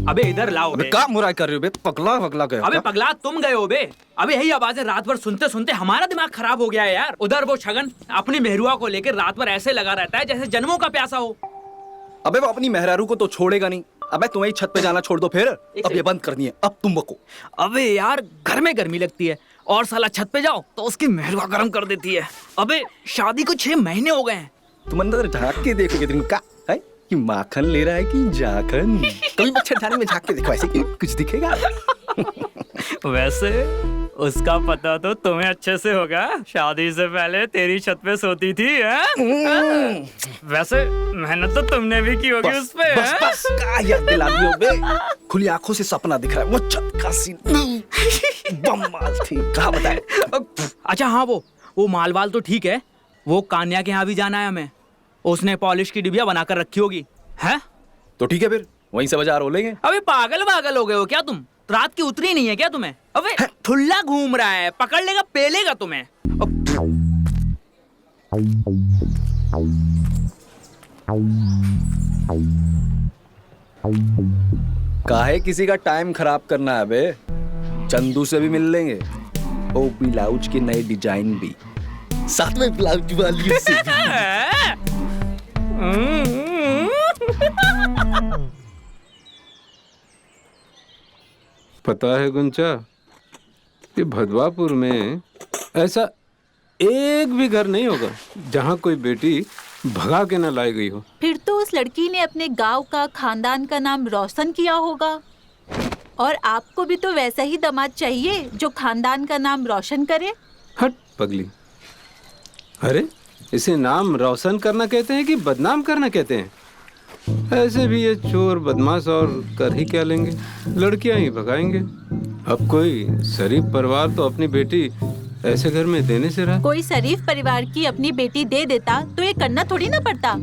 अबे इधर लाओ बे। क्या मुराई कर रहे हो बे? पगला गए हो अबे क्या? पगला तुम गए हो बे। अबे यही आवाजें रात भर सुनते सुनते हमारा दिमाग खराब हो गया है यार। उधर वो छगन अपनी मेहरुआ को लेकर रात भर ऐसे लगा रहता है जैसे जन्मों का प्यासा हो। अबे वो अपनी मेहरारू को तो छोड़ेगा नहीं। अबे तुम्हें छत पे जाना छोड़ दो फिर। अब ये बंद करनी है, अब तुम बको। अबे यार घर में गर्मी लगती है और साला छत पे जाओ तो उसकी मेहरुआ गर्म कर देती है। अबे शादी को 6 महीने हो गए हैं। तुम अंदर झाँक के देखोगे तुमका है कि माखन ले रहा है कि जाखन। कभी मच्छरदानी में झाँक के देखो, ऐसे कि कुछ दिखेगा। वैसे उसका पता तो तुम्हें अच्छे से होगा। शादी से पहले तेरी छत पे सोती थी है? वैसे मेहनत तो तुमने भी की होगी उस पे। बस क्या याद दिला दियो बे। खुली आंखों से सपना दिख रहा है, वो छत का सीन बम्माल थी। कहाँ बताए? अच्छा हाँ, वो मालवाल तो ठीक है। वो कान्या के यहाँ भी जाना है हमें। उसने पॉलिश की डिबिया बनाकर रखी होगी है? तो ठीक है फिर वहीं से बाजार हो लेंगे। अबे पागल हो गए हो क्या तुम? रात की उतरी नहीं है क्या तुम्हें? अबे ठुल्ला घूम रहा है, पकड़ लेगा पेलेगा तुम्हें। काहे किसी का टाइम खराब करना है बे? चंदू से भी मिल लेंगे। ओ ब्लाउज के नए डिजाइन भी, साथ में ब्लाउज वाली से भी। पता है गुंचा, कि भदवापुर में ऐसा एक भी घर नहीं होगा जहाँ कोई बेटी भगा के न लाई गई हो। फिर तो उस लड़की ने अपने गांव का, खानदान का नाम रोशन किया होगा। और आपको भी तो वैसा ही दामाद चाहिए जो खानदान का नाम रोशन करे। हट पगली। अरे इसे नाम रोशन करना कहते हैं कि बदनाम करना कहते हैं? ऐसे भी ये चोर बदमाश और कर ही क्या लेंगे, लड़कियां ही भगाएंगे। अब कोई शरीफ परिवार तो अपनी बेटी ऐसे घर में देने से रहा। कोई शरीफ परिवार की अपनी बेटी दे देता तो ये करना थोड़ी ना पड़ता।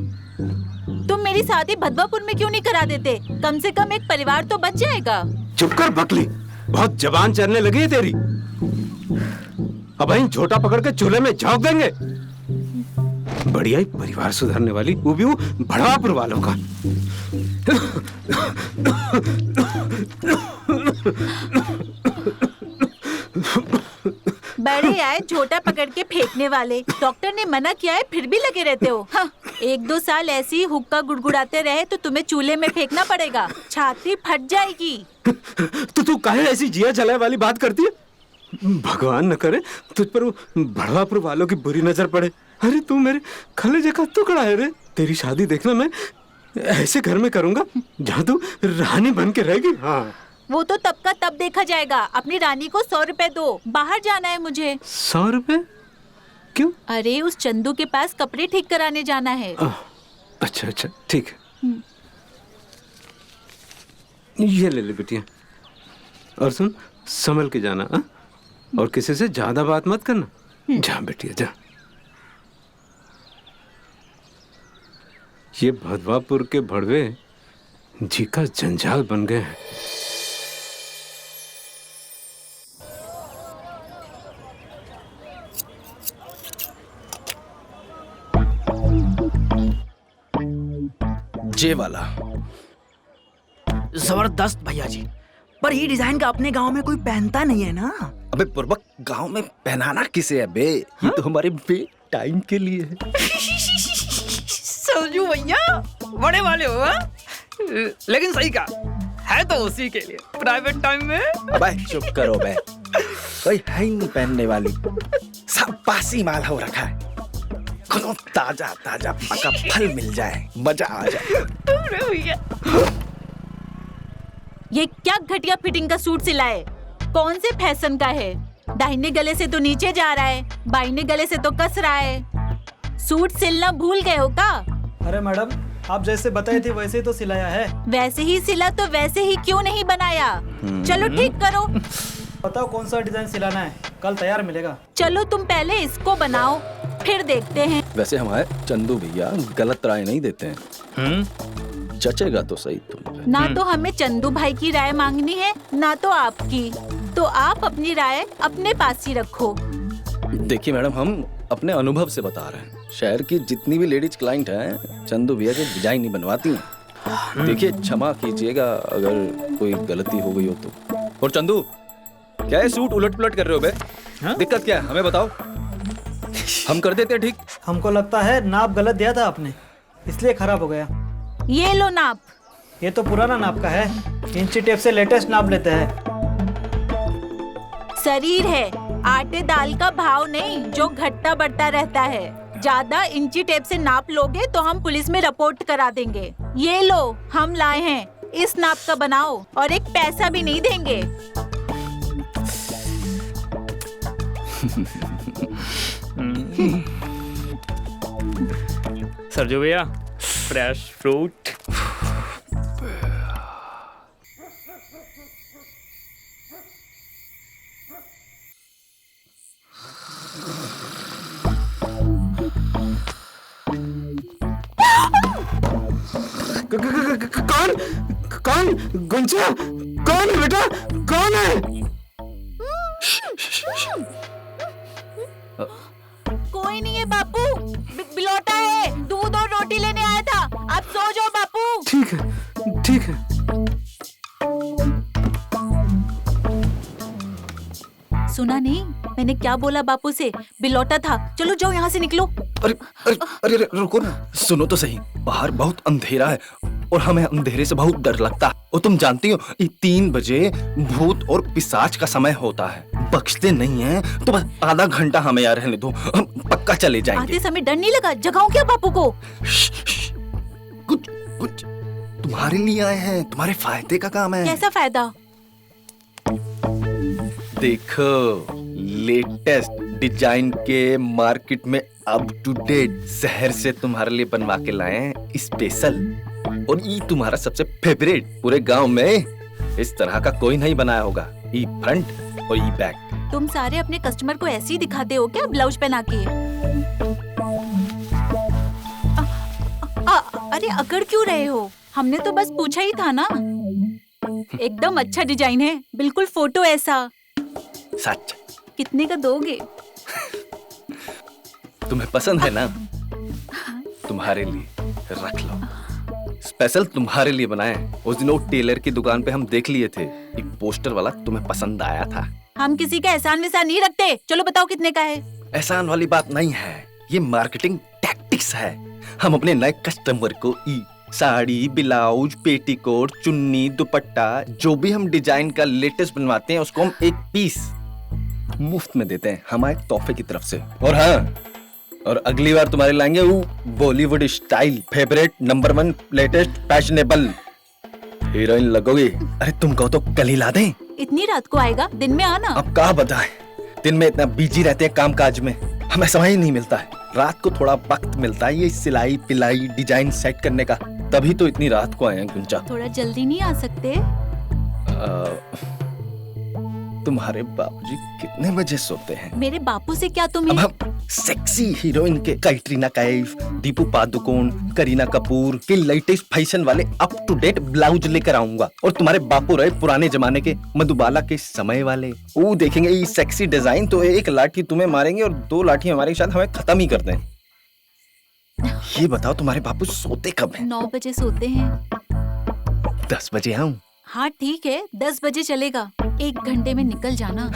तुम मेरी शादी भदवापुर में क्यों नहीं करा देते? कम से कम एक परिवार तो बच जाएगा। चुप कर बकली, बहुत जबान चढ़ने लगी है तेरी। अब इन झोटा पकड़ के चूल्हे में झोंक देंगे। बढ़िया ही परिवार सुधारने वाली, वो भी भड़वापुर वालों का। बड़े आए झोटा पकड़ के फेंकने वाले। डॉक्टर ने मना किया है फिर भी लगे रहते हो। हाँ, 1-2 साल ऐसी हुक्का गुड़गुड़ाते रहे तो तुम्हें चूल्हे में फेंकना पड़ेगा, छाती फट जाएगी। तो तू काहे ऐसी जिया जलाए वाली बात करती है? भगवान न करे तुझ पर वो भड़वापुर वालों की बुरी नजर पड़े। अरे तू मेरे कलेजे का टुकड़ा है रे। तेरी शादी देखना मैं ऐसे घर में करूंगा जहाँ तू रानी बन के रहेगी। हाँ, वो तो तब का तब देखा जाएगा। अपनी रानी को 100 रुपए दो, बाहर जाना है मुझे। 100 रुपए? क्यों? अरे उस चंदू के पास कपड़े ठीक कराने जाना है। अच्छा अच्छा ठीक है, ये ले ले बेटिया। और सुन, संभल के जाना हा? और किसी से ज्यादा बात मत करना। जा बेटिया जा। ये भदवापुर के भड़वे जी का जंजाल बन गए हैं। जे वाला जबरदस्त भैया जी, पर ये डिजाइन का अपने गांव में कोई पहनता नहीं है ना। अबे बुर्बक, गांव में पहनाना किसे है बे? ये तो हमारे बे टाइम के लिए है। समझू भैया, बड़े वाले हो हा? लेकिन सही कहा है तो उसी के लिए, प्राइवेट टाइम में। अबे चुप करो बे, कोई है ही नहीं पहनने वाली। सब बासी माल हो रखा है। कोनो ताजा ताजा पका फल मिल जाए, मजा आ जाए। अरे भैया, ये क्या घटिया फिटिंग का सूट सिलाए? कौन से फैशन का है? दाहिने गले से तो नीचे जा रहा है, बाइने गले से तो कस रहा है। सूट सिलना भूल गए हो का? अरे मैडम, आप जैसे बताई थी वैसे ही तो सिलाया है। वैसे ही सिला तो वैसे ही क्यों नहीं बनाया? चलो ठीक करो। बताओ कौन सा डिजाइन सिलाना है, कल तैयार मिलेगा। चलो तुम पहले इसको बनाओ, फिर देखते हैं। वैसे हमारे चंदू भैया गलत राय नहीं देते हैं। जचेगा तो सही तुम पे। ना तो हमें चंदू भाई की राय मांगनी है, ना तो आपकी। तो आप अपनी राय अपने पास ही रखो। देखिए मैडम, हम अपने अनुभव से बता रहे हैं। शहर की जितनी भी लेडीज क्लाइंट हैं, चंदू भैया के डिजाइन नहीं बनवाती हैं। देखिए, क्षमा कीजिएगा अगर कोई गलती हो गई हो तो। और चंदू, क्या है सूट उलट पुलट कर रहे हो बे? दिक्कत क्या है हमें बताओ, हम कर देते हैं ठीक। हमको लगता है नाप गलत दिया था आपने, इसलिए खराब हो गया। ये लो नाप। ये तो पुराना नाप का है, इंची टेप से लेटेस्ट नाप लेते हैं। शरीर है, आटे दाल का भाव नहीं जो घटता बढ़ता रहता है। ज्यादा इंची टेप से नाप लोगे तो हम पुलिस में रिपोर्ट करा देंगे। ये लो, हम लाए हैं, इस नाप का बनाओ और एक पैसा भी नहीं देंगे। सरजू भैया, फ्रेश फ्रूट। कौन कौन गुंजा, कौन है बेटा, कौन है? कोई नहीं है बापू, बिलौटा है, दूध और रोटी लेने आया था। आप सो जाओ बापू। ठीक है, ठीक है। सुना नहीं मैंने क्या बोला बापू से? बिलौटा था। चलो जाओ यहाँ से, निकलो। अरे अरे अरे रुको ना, सुनो तो सही। बाहर बहुत अंधेरा है और हमें अंधेरे से बहुत डर लगता है। और तुम जानती हो, ये 3 बजे भूत और पिशाच का समय होता है। बख्शते नहीं हैं, तो बस आधा घंटा हमें यहाँ रहने दो, हम पक्का चले जाएंगे। आते समय डर नहीं लगा? जगाऊं क्या बापू को? कुछ कुछ तुम्हारे लिए आए हैं, तुम्हारे फायदे का काम है। कैसा फायदा? देखो, लेटेस्ट डिजाइन के मार्केट में अप टू डेट शहर से तुम्हारे लिए बनवा के लाए हैं स्पेशल। और ये तुम्हारा सबसे फेवरेट, पूरे गांव में इस तरह का कोई नहीं बनाया होगा। ई फ्रंट और ई बैक। तुम सारे अपने कस्टमर को ऐसे ही दिखाते हो क्या, ब्लाउज पहना के? अरे अकड़ क्यों रहे हो? हमने तो बस पूछा ही था ना। एकदम अच्छा डिजाइन है, बिल्कुल फोटो ऐसा। सच? कितने का दोगे? तुम्हें पसंद है ना? तुम्हारे लिए रख लो, स्पेशल तुम्हारे लिए बनाए। उस दिन वो टेलर की दुकान पे हम देख लिए थे, एक पोस्टर वाला, तुम्हें पसंद आया था। हम किसी का एहसान वैसान नहीं रखते। चलो बताओ कितने का है? एहसान वाली बात नहीं है, ये मार्केटिंग टैक्टिक्स है। हम अपने नए कस्टमर को साड़ी, ब्लाउज, पेटीकोट, चुन्नी, दुपट्टा, जो भी हम डिजाइन का लेटेस्ट बनवाते हैं उसको हम एक पीस मुफ्त में देते हैं, हमारे तोहफे की तरफ से। और हाँ, और अगली बार तुम्हारे लाएंगे वो Bollywood style favourite number 1 latest fashionable heroine लगोगी। अरे तुम कहो तो कल ही ला दें। इतनी रात को आएगा? दिन में आना। अब क्या बताएं, दिन में इतना बिजी रहते हैं काम काज में, हमें समय ही नहीं मिलता है। रात को थोड़ा वक्त मिलता है ये सिलाई पिलाई डिजाइन सेट करने का, तभी तो इतनी रात को आए हैं गुंजा। थोड़ा जल्दी नहीं आ सकते? तुम्हारे बाबूजी कितने बजे सोते हैं? मेरे बापू से क्या अब तुम्हें? हम सेक्सी हीरोइन के कैटरीना कैफ, दीपू पादुकोण, करीना कपूर के लेटेस्ट फैशन वाले अप टू डेट ब्लाउज लेकर आऊंगा। और तुम्हारे बापू रहे पुराने जमाने के मधुबाला के समय वाले, वो देखेंगे ये सेक्सी डिजाइन तो एक लाठी तुम्हें मारेंगे और 2 लाठी हमारे साथ हमें खत्म ही कर दें। ये बताओ तुम्हारे बापू सोते कब हैं? 9 बजे सोते हैं। 10 बजे आऊं? हाँ ठीक है, 10 बजे चलेगा। 1 घंटे में निकल जाना।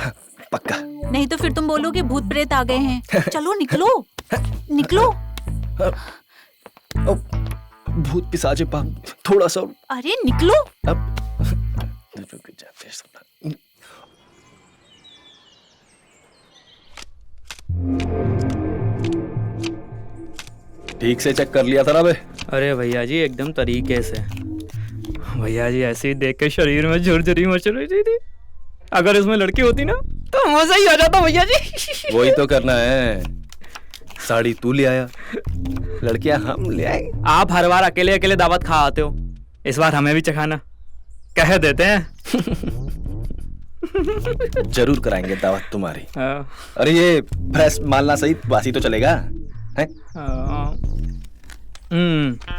पक्का? नहीं तो फिर तुम बोलोगे भूत प्रेत आ गए हैं। चलो निकलो, निकलो। भूत पिशाचे पाप, थोड़ा सा अरे निकलो। अब रुक जाते हैं। ठीक से चेक कर लिया था ना बे? अरे भैया जी, एकदम तरीके से। भैया जी ऐसे ही देख के शरीर में झुरझुरी मच रही थी। अगर इसमें लड़की होती ना तो मजा ही आ जाता भैया जी। वही तो करना है। साड़ी तू ले आया, लड़कियां हम ले आए। आप हर बार अकेले अकेले दावत खा आते हो, इस बार हमें भी चखाना, कह देते हैं। जरूर कराएंगे दावत तुम्हारी। हाँ, अरे ये फ्रेश मालना सही बासी तो चलेगा है? हाँ,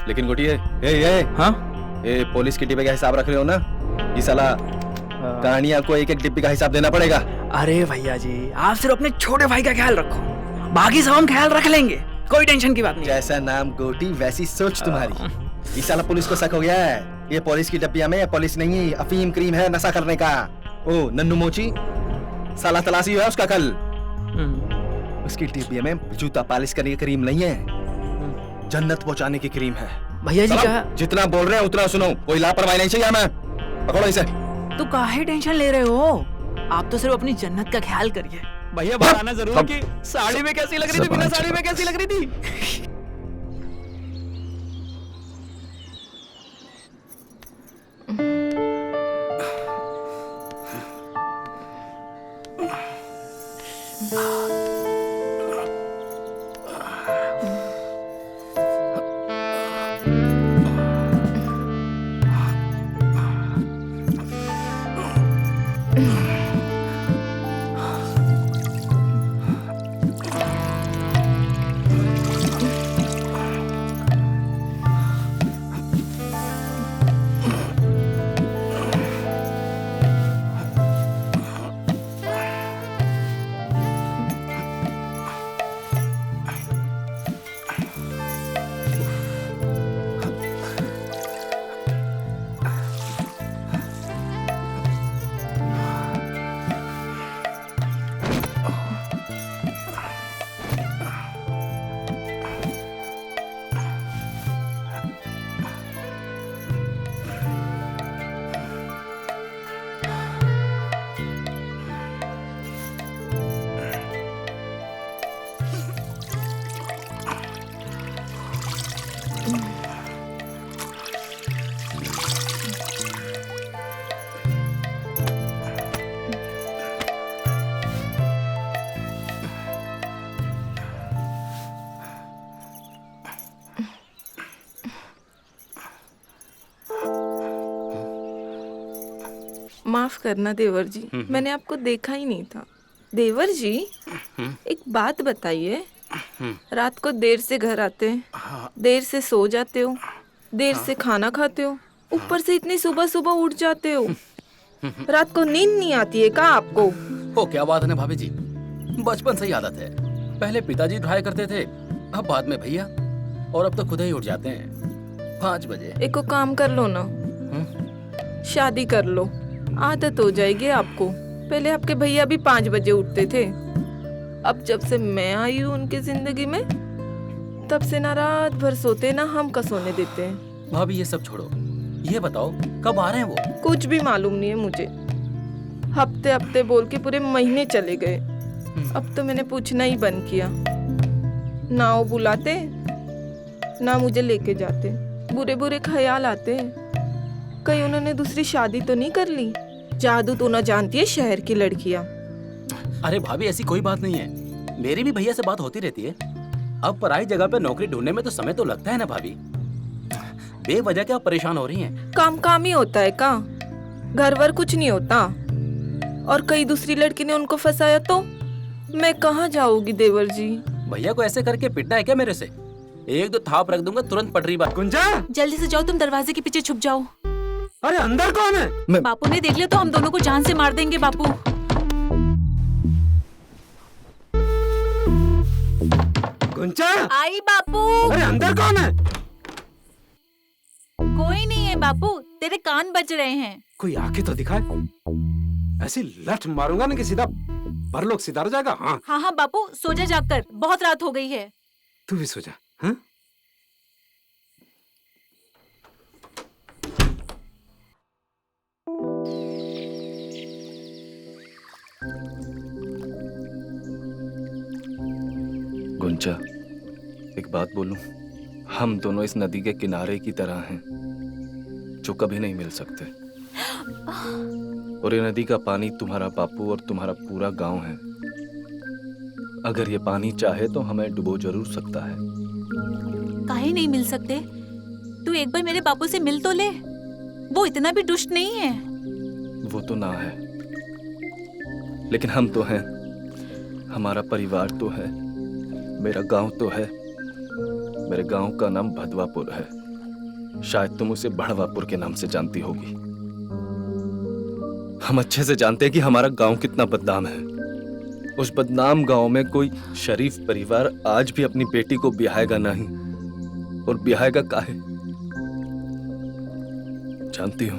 लेकिन गोटी ये हाँ? ये पुलिस के डिब्बे का हिसाब रख रहे हो ना? ये साला कहानियां को एक एक डिब्बे का हिसाब देना पड़ेगा। अरे भैया जी, आप सिर्फ अपने छोटे भाई का ख्याल रखो, बाकी सब हम ख्याल रख लेंगे, कोई टेंशन की बात नहीं। जैसा नाम गोटी वैसी सोच तुम्हारी। ये साला पुलिस को शक हो गया है, ये पुलिस की डब्बिया में पुलिस नहीं अफीम क्रीम है नशा करने का। ओ नन्नू मोची, साला तलाशी हुआ उसका कल। उसकी डिब्बिया में जूता पालिश करने की क्रीम नहीं है, जन्नत पहुंचाने की क्रीम है। भैया जी साला, जितना बोल रहे हैं उतना सुनो, कोई लापरवाही नहीं चाहिए हमें। पकड़ो इसे। तो काहे टेंशन ले रहे हो, आप तो सिर्फ अपनी जन्नत का ख्याल करिए। भैया बताना जरूर कि साड़ी में कैसी लग रही थी, बिना साड़ी में कैसी लग रही थी। माफ करना देवर जी, मैंने आपको देखा ही नहीं था। देवर जी, एक बात बताइए, रात को देर से घर आते हैं, देर से सो जाते हो, देर से खाना खाते हो, ऊपर से इतनी सुबह सुबह उठ जाते हो, रात को नींद नहीं आती है क्या आपको? हो क्या बात है ना भाभी जी, बचपन से ही आदत है। पहले पिताजी उठाया करते थे, अब बाद में भैया, और अब तो खुद ही उठ जाते हैं 5 बजे। एक को काम कर लो ना, शादी कर लो, आदत हो जाएगी आपको। पहले आपके भैया भी 5 बजे उठते थे, अब जब से मैं आई हूँ उनकी जिंदगी में, तब से ना रात भर सोते ना हम का सोने देते हैं। भाभी ये सब छोड़ो, ये बताओ कब आ रहे हैं वो? कुछ भी मालूम नहीं है मुझे, हफ्ते हफ्ते बोल के पूरे महीने चले गए। अब तो मैंने पूछना ही बंद किया, ना वो बुलाते ना मुझे लेके जाते, बुरे बुरे ख्याल आते। कहीं उन्होंने दूसरी शादी तो नहीं कर ली? जादू तो ना जानती है शहर की लड़कियां। अरे भाभी ऐसी कोई बात नहीं है, मेरी भी भैया से बात होती रहती है। अब पराई जगह पे नौकरी ढूंढने में तो समय तो लगता है ना भाभी, बेवजह क्या परेशान हो रही हैं? काम काम ही होता है का, घर वर कुछ नहीं होता। और कई दूसरी लड़की ने उनको फंसाया तो मैं कहाँ जाऊंगी देवर जी? भैया को ऐसे करके पिटना है क्या मेरे से? एक दो थाप रख दूंगा तुरंत पटरी बात। गुंजा, जल्दी से जाओ, तुम दरवाजे के पीछे छुप जाओ। अरे अंदर कौन है? बापू ने देख लिया तो हम दोनों को जान से मार देंगे बापू। गुंजा, आई बापू। अरे अंदर कौन है? कोई नहीं है बापू, तेरे कान बज रहे हैं। कोई आके तो दिखाए, ऐसी लठ मारूंगा ना कि सीधा परलोक सिधार जाएगा। हाँ हाँ हाँ बापू, सो जा जाकर, बहुत रात हो गई है। तू भी सो जा। हाँ? गुंजा, एक बात बोलूं, हम दोनों इस नदी के किनारे की तरह हैं, जो कभी नहीं मिल सकते। और ये नदी का पानी तुम्हारा बापू और तुम्हारा पूरा गांव है। अगर ये पानी चाहे तो हमें डुबो जरूर सकता है। काहे नहीं मिल सकते? तू एक बार मेरे बापू से मिल तो ले, वो इतना भी दुष्ट नहीं है। वो तो ना है, लेकिन हम तो हैं। हमारा परिवार तो है, मेरा गांव तो है। मेरे गांव का नाम भदवापुर है। शायद तुम उसे बढ़वापुर के नाम से जानती होगी। हम अच्छे से जानते हैं कि हमारा गांव कितना बदनाम है। उस बदनाम गांव में कोई शरीफ परिवार आज भी अपनी बेटी को ब्याहेगा नहीं। और ब्याहेगा काहे? जानती हो,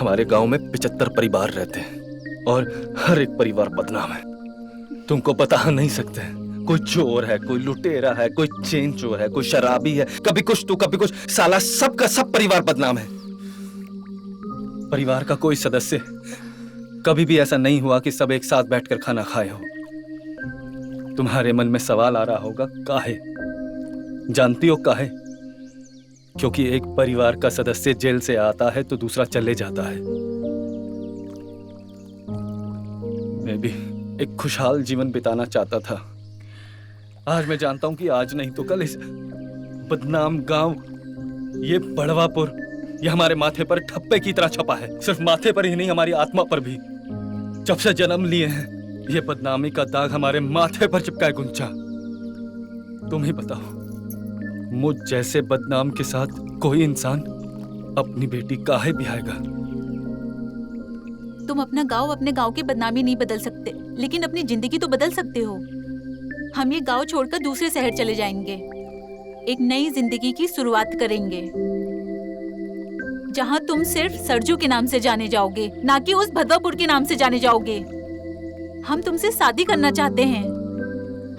हमारे गांव में 75 परिवार रहते हैं और हर एक परिवार बदनाम है। तुमको बता नहीं सकते। कोई चोर है, कोई लुटेरा है, कोई चेन चोर है, कोई शराबी है, कभी कुछ तो कभी कुछ। साला सबका सब परिवार बदनाम है। परिवार का कोई सदस्य कभी भी ऐसा नहीं हुआ कि सब एक साथ बैठकर खाना खाए हो। तुम्हारे मन में सवाल आ रहा होगा, काहे? जानती हो काहे? क्योंकि एक परिवार का सदस्य जेल से आता है तो दूसरा चले जाता है। मैं भी एक खुशहाल जीवन बिताना चाहता था। आज मैं जानता हूं कि आज नहीं तो कल इस बदनाम गांव, ये बढ़वापुर, ये हमारे माथे पर ठप्पे की तरह छपा है। सिर्फ माथे पर ही नहीं, हमारी आत्मा पर भी। जब से जन्म लिए हैं, ये बदनामी का दाग हमारे माथे पर चिपका है। गुंजा, तुम ही बताओ, मुझ जैसे बदनाम के साथ कोई इंसान अपनी बेटी काहे ब्याहेगा? तुम अपना गांव, अपने गांव की बदनामी नहीं बदल सकते, लेकिन अपनी जिंदगी तो बदल सकते हो। हम ये गांव छोड़कर दूसरे शहर चले जाएंगे, एक नई जिंदगी की शुरुआत करेंगे, जहां तुम सिर्फ सरजू के नाम से जाने जाओगे, ना कि उस भदवापुर के नाम से जाने जाओगे। हम तुमसे शादी करना चाहते हैं।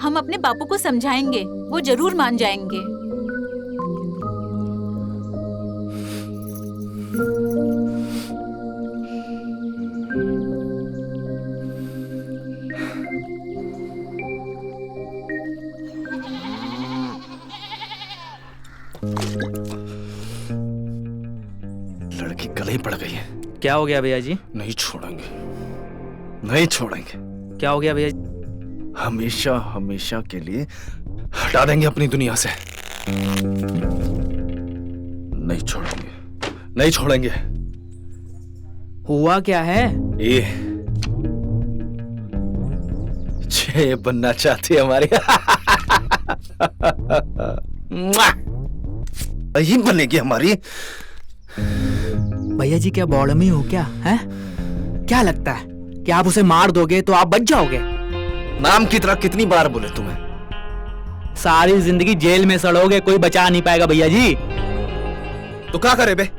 हम अपने बापू को समझाएंगे, वो जरूर मान जाएंगे। लड़की गले ही पड़ गई है। क्या हो गया भैया जी? नहीं छोड़ेंगे, नहीं छोड़ेंगे। क्या हो गया भैया जी? हमेशा हमेशा के लिए हटा देंगे अपनी दुनिया से। नहीं छोड़ेंगे, नहीं छोड़ेंगे। हुआ क्या है? ये छह बनना चाहती है हमारी। यही बनेगी हमारी। भैया जी क्या बॉडमी हो क्या है? क्या लगता है कि आप उसे मार दोगे तो आप बच जाओगे? नाम की तरह कितनी बार बोले तुम्हें? सारी जिंदगी जेल में सड़ोगे, कोई बचा नहीं पाएगा भैया जी। तो क्या करे बे?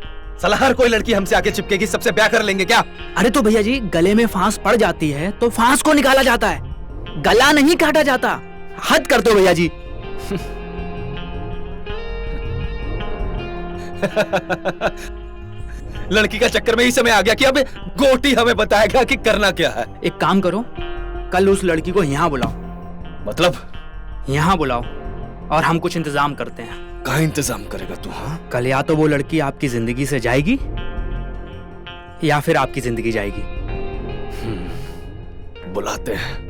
साला हर कोई लड़की हमसे आके चिपकेगी, सबसे ब्याह कर लेंगे क्या? अरे तो भैया जी, गले में फांस पड़ जाती है तो फांस को निकाला जाता है, गला नहीं काटा जाता। हद कर दो भैया जी। लड़की का चक्कर में ही समय आ गया कि अब गोटी हमें बताएगा कि करना क्या है। एक काम करो, कल उस लड़की को यहाँ बुलाओ। मतलब? यहाँ बुलाओ और हम कुछ इंतजाम करते हैं। कहाँ इंतजाम करेगा तू? हाँ, कल या तो वो लड़की आपकी जिंदगी से जाएगी या फिर आपकी जिंदगी जाएगी। बुलाते हैं।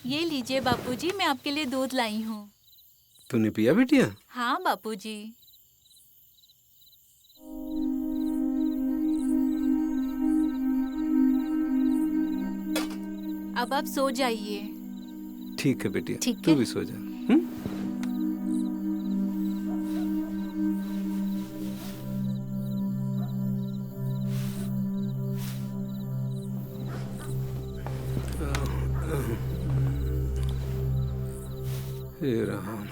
ये लीजिए बापूजी, मैं आपके लिए दूध लाई हूँ। तूने पिया बिटिया? हाँ बापूजी। अब आप सो जाइए। ठीक है बेटिया, ठीक तू है। भी सो जा। हे राम।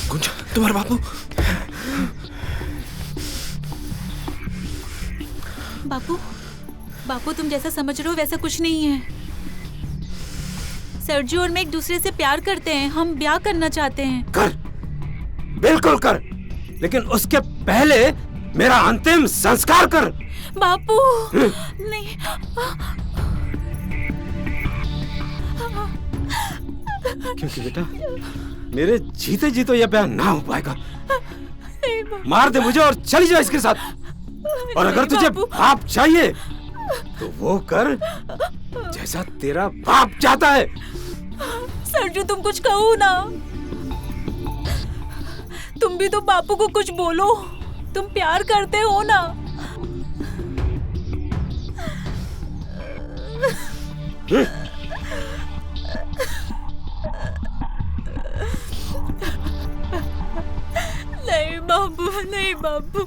गुंजा, तुम्हारा बापू। बापू, बापू तुम जैसा समझ रहे हो वैसा कुछ नहीं है। सरजू और मैं एक दूसरे से प्यार करते हैं, हम ब्याह करना चाहते हैं। कर, बिल्कुल कर, लेकिन उसके पहले मेरा अंतिम संस्कार कर। बापू नहीं। क्योंकि बेटा मेरे जीते जी तो यह ब्याह ना हो पाएगा। मार दे मुझे और चली जाए इसके साथ। और अगर तुझे बाप चाहिए तो वो कर जैसा तेरा बाप चाहता है। सरजू तुम कुछ कहो ना, तुम भी तो बापू को कुछ बोलो, तुम प्यार करते हो ना। नहीं बाबू, नहीं बाबू,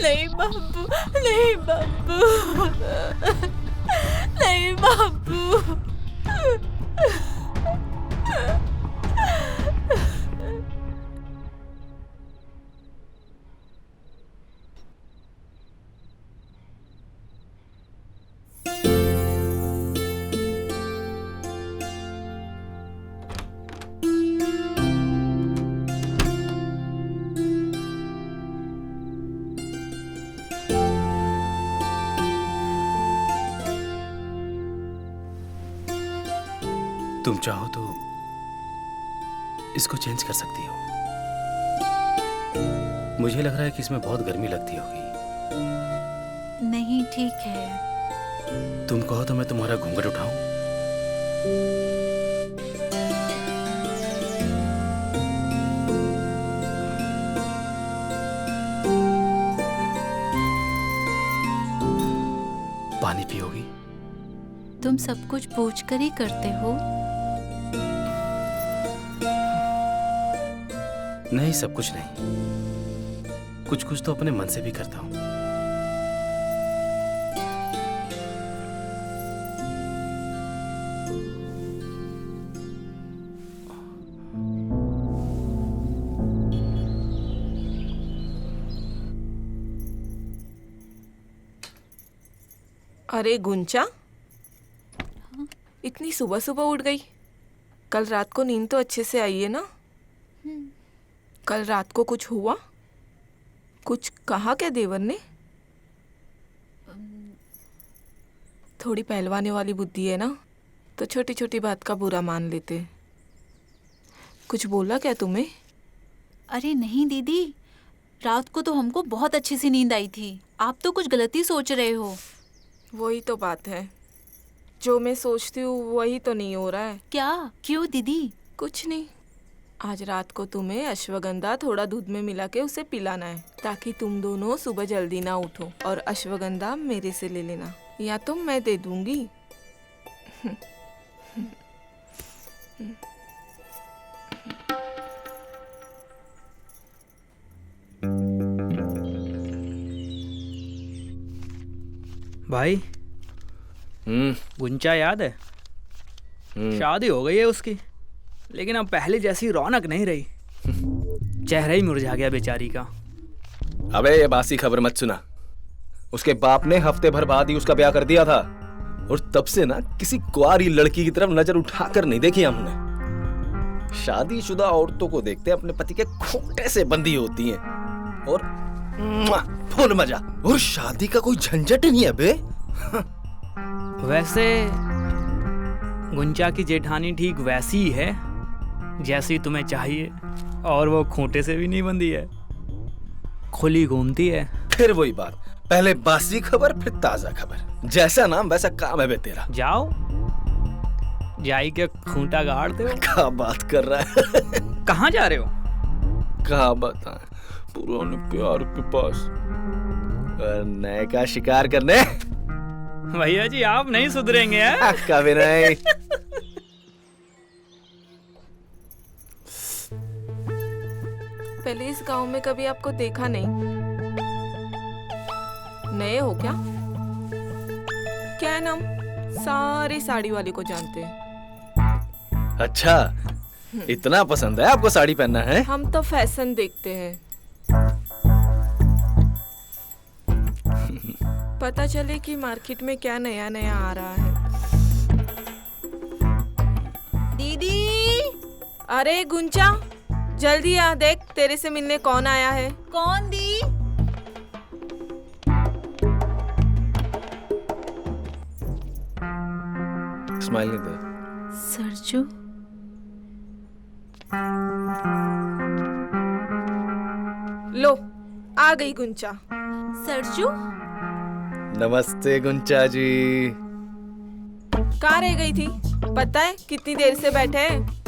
नहीं बाबू, नहीं बाबू, नहीं बाबू। तुम चाहो तो इसको चेंज कर सकती हो। मुझे लग रहा है कि इसमें बहुत गर्मी लगती होगी। नहीं ठीक है। तुम कहो तो मैं तुम्हारा घूंघट उठाऊं? पानी पियोगी? तुम सब कुछ पूछ कर ही करते हो। नहीं, सब कुछ नहीं, कुछ कुछ तो अपने मन से भी करता हूं। अरे गुंचा, इतनी सुबह सुबह उठ गई? कल रात को नींद तो अच्छे से आई है ना? कल रात को कुछ हुआ? कुछ कहा क्या देवर ने? थोड़ी पहलवाने वाली बुद्धि है ना, तो छोटी छोटी बात का बुरा मान लेते। कुछ बोला क्या तुम्हें? अरे नहीं दीदी, रात को तो हमको बहुत अच्छी सी नींद आई थी। आप तो कुछ गलती सोच रहे हो। वही तो बात है, जो मैं सोचती हूँ वही तो नहीं हो रहा है। क्या? क्यों दीदी? कुछ नहीं, आज रात को तुम्हें अश्वगंधा थोड़ा दूध में मिला के उसे पिलाना है, ताकि तुम दोनों सुबह जल्दी ना उठो। और अश्वगंधा मेरे से ले लेना, या तो मैं दे दूंगी। भाई, गुंचा याद है? शादी हो गई है उसकी, लेकिन अब पहले जैसी रौनक नहीं रही। चेहरा ही मुरझा गया बेचारी का। अबे ये बासी खबर मत सुना। उसके बाप ने हफ्ते भर बाद ही उसका ब्याह कर दिया था, और तब से ना किसी कुआरी लड़की की तरफ नजर उठाकर नहीं देखी हमने। शादीशुदा औरतों को देखते अपने पति के खूंटे से बंधी होती हैं। और फुल मजा। और शादी का कोई झंझट ही नहीं है बे। वैसे गुंजा की जेठानी ठीक वैसी ही है जैसी तुम्हें चाहिए, और वो खूंटे से भी नहीं बंधी है, खुली घूमती है। फिर वही बात, पहले बासी खबर फिर ताजा खबर। जैसा नाम वैसा काम है बे तेरा। जाओ जाई के खूंटा गाड़ते हो। क्या बात कर रहा है? कहाँ जा रहे हो? कहा बताएं, पुराने प्यार के पास और नए का शिकार करने। भैया जी आप नहीं सुधरेंगे हैं? कभी नहीं। पहले इस गांव में कभी आपको देखा नहीं। नए हो क्या? क्या है नाम? सारे साड़ी वाले को जानते हैं। अच्छा, इतना पसंद है आपको साड़ी पहनना है? हम तो फैशन देखते हैं। पता चले कि मार्केट में क्या नया नया आ रहा है। दीदी। अरे गुंजा, जल्दी आ, देख तेरे से मिलने कौन आया है। कौन दी? स्माइल नहीं दे। सरजू। लो आ गई गुंजा। सरजू। नमस्ते गुंचा जी। कहाँ रह गई थी? पता है कितनी देर से बैठे हैं?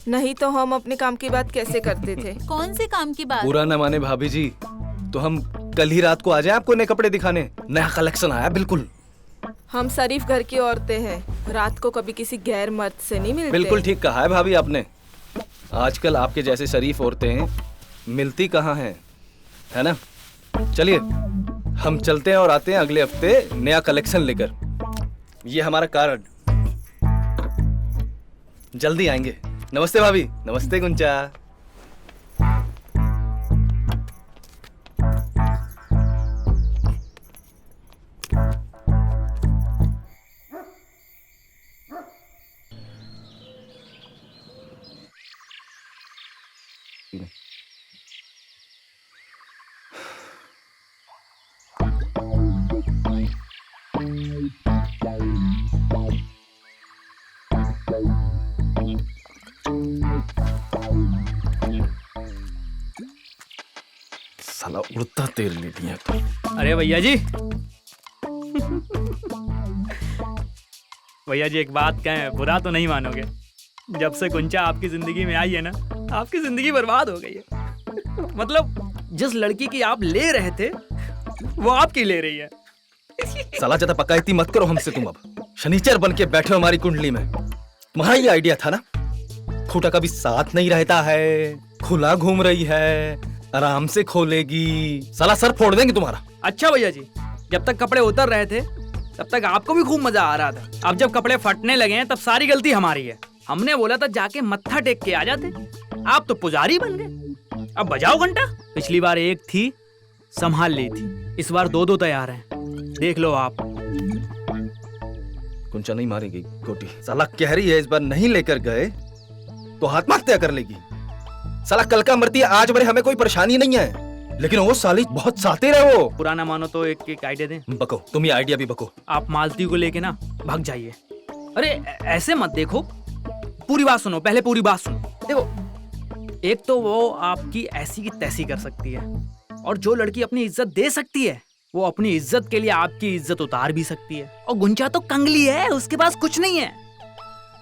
नहीं तो हम अपने काम की बात कैसे करते थे। कौन से काम की बात? बुरा न माने भाभी जी, तो हम कल ही रात को आ जाए आपको नए कपड़े दिखाने। नया कलेक्शन आया बिल्कुल। हम शरीफ घर की औरतें हैं, रात को कभी किसी गैर मर्द से नहीं मिलते। बिल्कुल ठीक कहा है भाभी आपने। आजकल आपके जैसे शरीफ औरतें मिलती कहाँ हैं, है ना? चलिए हम चलते हैं और आते हैं अगले हफ्ते नया कलेक्शन लेकर। ये हमारा कार्ड, जल्दी आएंगे। नमस्ते भाभी। नमस्ते गुंचा। साला उड़ता तेल ले लिया। अरे भैया जी भैया जी एक बात कहें, बुरा तो नहीं मानोगे, जब से गुंचा आपकी जिंदगी में आई है ना, आपकी जिंदगी बर्बाद हो गई है। मतलब जिस लड़की की आप ले रहे थे वो आपकी ले रही है। साला ज्यादा पकायती मत करो हमसे तुम। अब शनिचर बन के बैठे हो हमारी कुंडली में। तुम्हारा ये आइडिया था ना? खूंटा कभी साथ नहीं रहता है, खुला घूम रही है, आराम से खोलेगी। साला सर फोड़ देंगे तुम्हारा। अच्छा भैया जी, जब तक कपड़े उतर रहे थे तब तक आपको भी खूब मजा आ रहा था। अब जब कपड़े फटने लगे हैं तब सारी गलती हमारी है। हमने बोला था जाके मत्था टेक के आ जाते, आप तो पुजारी बन गए। अब बजाओ घंटा। पिछली बार एक थी, संभाल ली थी, इस बार दो तैयार हैं, देख लो आप। गुंचा नहीं मारेगी गोटी। साला कह रही है इस बार नहीं लेकर गए तो आत्महत्या कर लेगी। साला कल का मरती है, आज मरे, हमें कोई परेशानी नहीं है, लेकिन वो साली बहुत सातिर है। वो पुराना मानो तो एक आइडिया दें। बको, तुम ये आइडिया भी बको। आप मालती को लेके ना भाग जाइए। अरे ऐसे मत देखो, पूरी बात सुनो, पहले पूरी बात सुनो। देखो, एक तो वो आपकी ऐसी की तैसी कर सकती है, और जो लड़की अपनी इज्जत दे सकती है वो अपनी इज्जत के लिए आपकी इज्जत उतार भी सकती है। और गुंजा तो कंगली है, उसके पास कुछ नहीं है।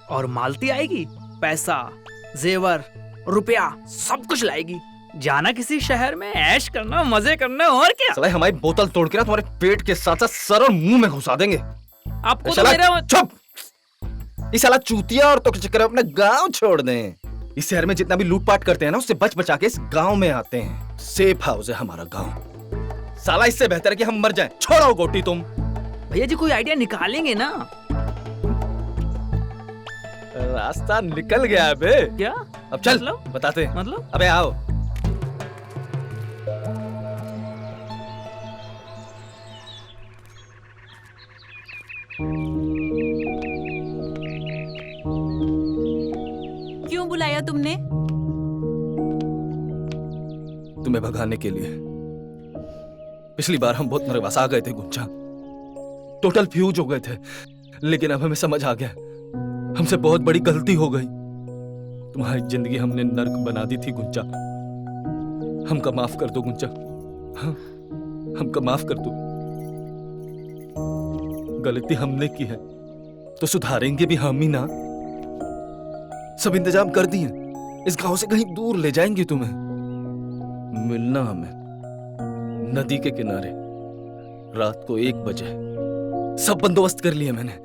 और मालती आएगी, पैसा, जेवर, रुपया सब कुछ लाएगी। जाना किसी शहर में, ऐश करना, मजे करना, और क्या। साला हमारी बोतल तोड़ के ना तुम्हारे पेट के साथ साथ सर और मुंह में घुसा देंगे। आपको तो साला मेरा चुप। इस साला चूतिया और तो के चक्कर में अपना गांव छोड़ दें। इस शहर में जितना भी लूटपाट करते हैं ना, उससे बच बचा के इस गांव में आते हैं। सेफ हाउस है हमारा गांव। साला इससे बेहतर है कि हम मर जाएं। छोड़ो गोटी तुम। भैया जी कोई आइडिया निकालेंगे ना? रास्ता निकल गया है बे। क्या? अब चल मतलब? बताते हैं। मतलब? अबे आओ। क्यों बुलाया तुमने? तुम्हें भगाने के लिए। पिछली बार हम बहुत नर्वस आ गए थे गुंजा, टोटल फ्यूज हो गए थे, लेकिन अब हमें समझ आ गया हमसे बहुत बड़ी गलती हो गई। तुम्हारी जिंदगी हमने नर्क बना दी थी गुंजा। हमका माफ कर दो गुंजा, हाँ, हमका माफ कर दो। गलती हमने की है तो सुधारेंगे भी हम ही ना। सब इंतजाम कर दिए, इस गांव से कहीं दूर ले जाएंगे तुम्हें। मिलना हमें नदी के किनारे रात को 1 बजे। सब बंदोबस्त कर लिए मैंने,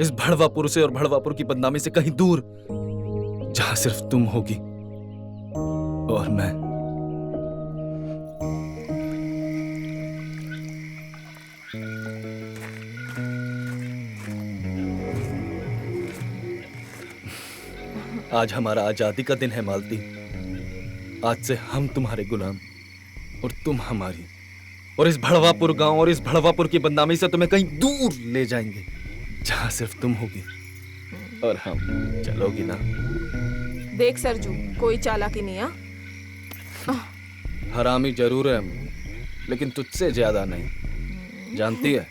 इस भड़वापुर से और भड़वापुर की बदनामी से कहीं दूर, जहां सिर्फ तुम होगी और मैं। आज हमारा आजादी का दिन है मालती। आज से हम तुम्हारे गुलाम और तुम हमारी, और इस भड़वापुर गांव और इस भड़वापुर की बदनामी से तुम्हें कहीं दूर ले जाएंगे, जहां सिर्फ तुम होगी और हम। चलोगी ना? देख सरजू, कोई चालाकी नहीं। हरामी जरूर है हम, लेकिन तुझसे ज्यादा नहीं। जानती है,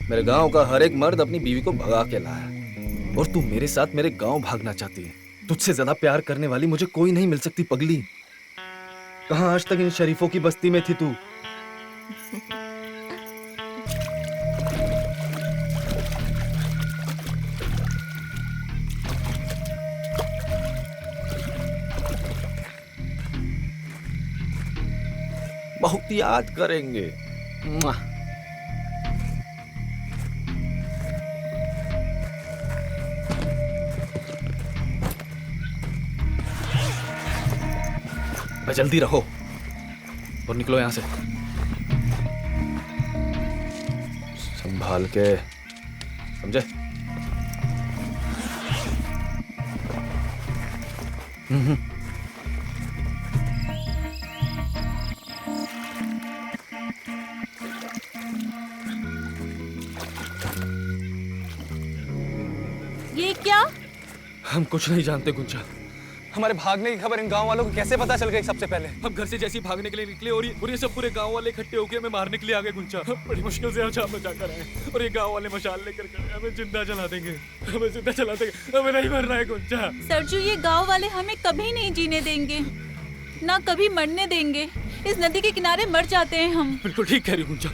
मेरे गांव का हर एक मर्द अपनी बीवी को भगा के लाया, और तू मेरे साथ मेरे गांव भागना चाहती है। तुझसे ज्यादा प्यार करने वाली मुझे कोई नहीं मिल सकती पगली। कहां आज तक इन शरीफों की बस्ती में थी तू? बहुत याद करेंगे। मुआ। जल्दी रहो और निकलो यहां से, संभाल के, समझे? ये क्या? हम कुछ नहीं जानते गुंजा। हमारे भागने की खबर इन गांव वालों को कैसे पता चल गई सबसे पहले? हम घर से जैसे ही भागने के लिए निकले और ये सब पूरे गांव वाले इकट्ठे होकर हमें मारने के लिए आ गए गुंजा। बड़ी मुश्किल से हम जान बचा कर आए, और ये गांव वाले मशाल लेकर गए। हमें जिंदा जला देंगे, हमें जिंदा जला देंगे, हमें नहीं मरना है गुंजा। सरजू, ये गांव वाले हमें कभी नहीं जीने देंगे, ना कभी मरने देंगे। इस नदी के किनारे मर जाते हैं हम। बिल्कुल ठीक कह रही गुंजा।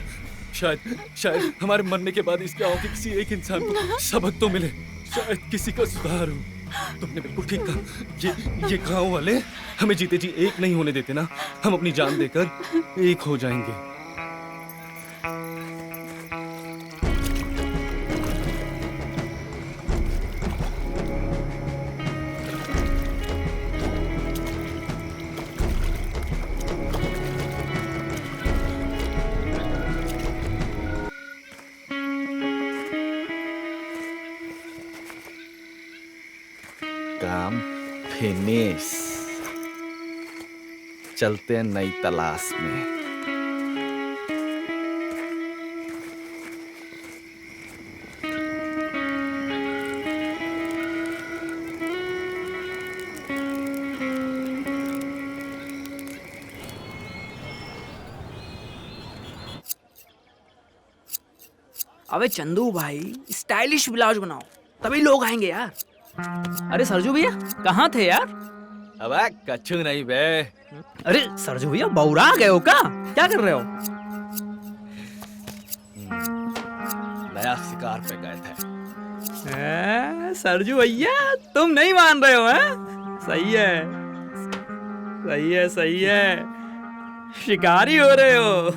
शायद हमारे मरने के बाद इस गांव के किसी एक इंसान को सबक तो मिले, शायद किसी का सुधार हो। तुमने बिल्कुल ठीक कहा। ये गांव वाले हमें जीते जी एक नहीं होने देते ना, हम अपनी जान देकर एक हो जाएंगे। काम फिनिश। चलते हैं नई तलाश में। अबे चंदू भाई, स्टाइलिश ब्लाउज बनाओ, तभी लोग आएंगे यार। अरे सरजू भैया, कहाँ थे यार? अब कछु नहीं बे। अरे सरजू भैया, बौरा गए हो क्या? क्या कर रहे हो? नया शिकार पे गए थे। सरजू भैया, तुम नहीं मान रहे हो? हैं? सही है, सही है, सही है, शिकारी हो रहे हो।